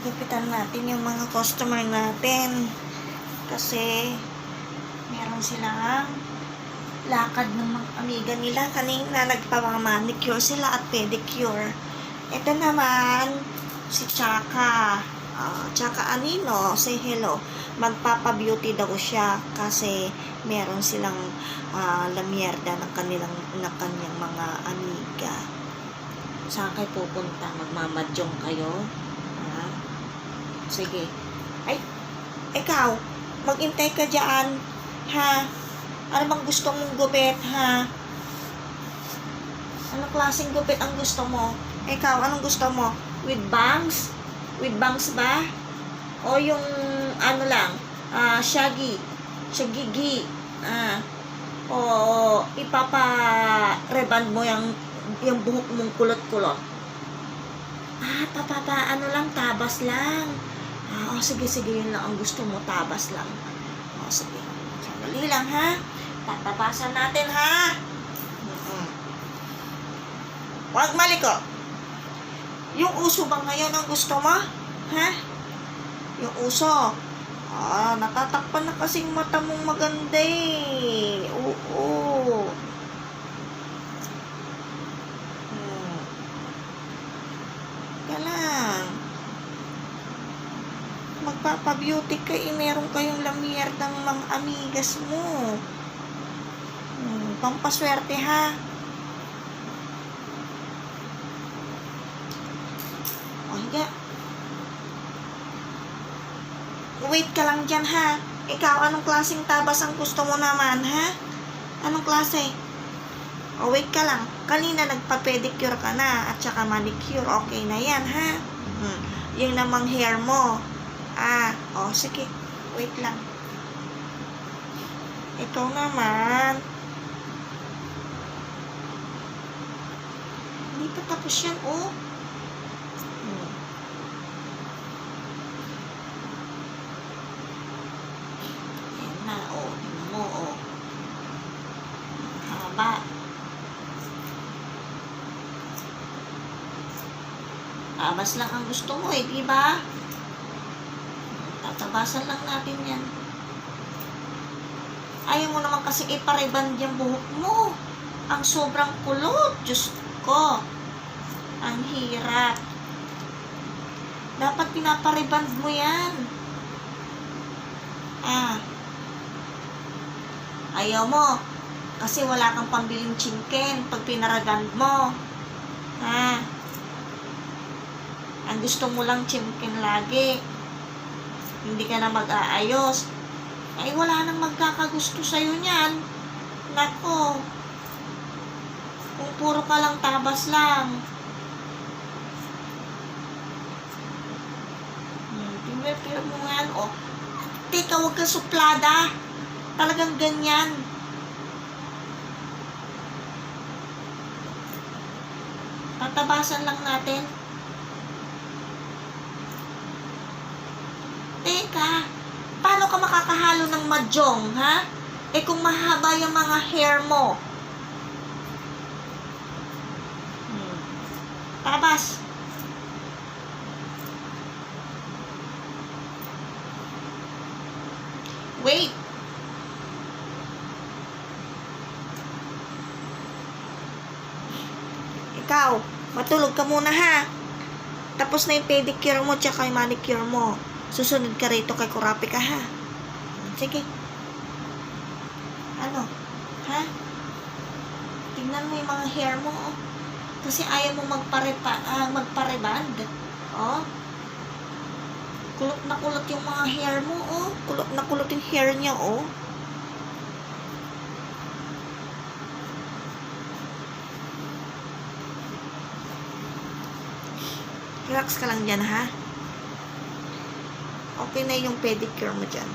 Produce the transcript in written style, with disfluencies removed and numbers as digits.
Gupitan natin yung mga customer natin. Kasi, meron silang lakad ng mga amiga nila. Kanina, nagpapamanicure sila at pedicure. Ito naman, si Chaka. Chaka Anino, say hello. Magpapa-beauty daw siya kasi meron silang lamierda ng kanyang mga amiga. Saan kayo pupunta? Magmamadyong kayo? Sige. Ay, ikaw, mag-intay ka dyan, ha? Ano bang gusto mong gupit, ha? Anong klaseng gupit ang gusto mo? Ikaw, anong gusto mo? With bangs? With bangs ba? O yung, ano lang, shaggy? Shaggy. O ipapa-reband mo yung buhok mong kulot-kulot? Ano lang, tabas lang. Sige, yun lang ang gusto mo, tabas lang. Sige. Sandali lang, ha? Tatabasan natin, ha? Huwag maliko. Yung uso ba ngayon ang gusto mo? Ha? Yung uso. Natatakpan na kasing mata mong maganda eh. Oo. Lang. Magpapa-beauty ka meron kayong lamiertang mga amigas mo. Pampaswerte, ha? Higa. Wait ka lang dyan, ha? Ikaw, anong klaseng tabas ang gusto mo naman, ha? Anong klase? Wait ka lang. Kanina nagpa-pedicure ka na at saka manicure. Okay na yan, ha? Yung namang hair mo. Sige. Wait lang. Ikaw naman. Hindi pa tapos yan, Yan na, tingnan mo, haba. Tabas lang ang gusto mo di ba? Tatabasan lang natin yan. Ayaw mo naman kasi ipariband yung buhok mo. Ang sobrang kulot. Diyos ko. Ang hirap. Dapat pinapariband mo yan. Ayaw mo. Kasi wala kang pambiling chinken pag pinariband mo. Ang gusto mo lang chimkin lagi. Hindi ka na mag-aayos. Ay, wala nang magkakagusto sa'yo niyan. Nako. Kung puro ka lang tabas lang. Pero mo nga, Teka, huwag kang suplada. Talagang ganyan. Tatabasan lang natin. Teka, paano ka makakahalo ng madyong, ha? Kung mahaba yung mga hair mo. Tabas. Wait. Ikaw, matulog ka muna, ha? Tapos na yung pedicure mo tsaka yung manicure mo. Susunod ka rito kay Kurapi ka, ha? Sige. Ano? Ha? Tingnan mo yung mga hair mo, Kasi ayaw mo magpareband. Kulot na kulot yung mga hair mo, Kulot na kulot yung hair niya, Relax ka lang dyan, ha? Okay na yung pedicure mo dyan.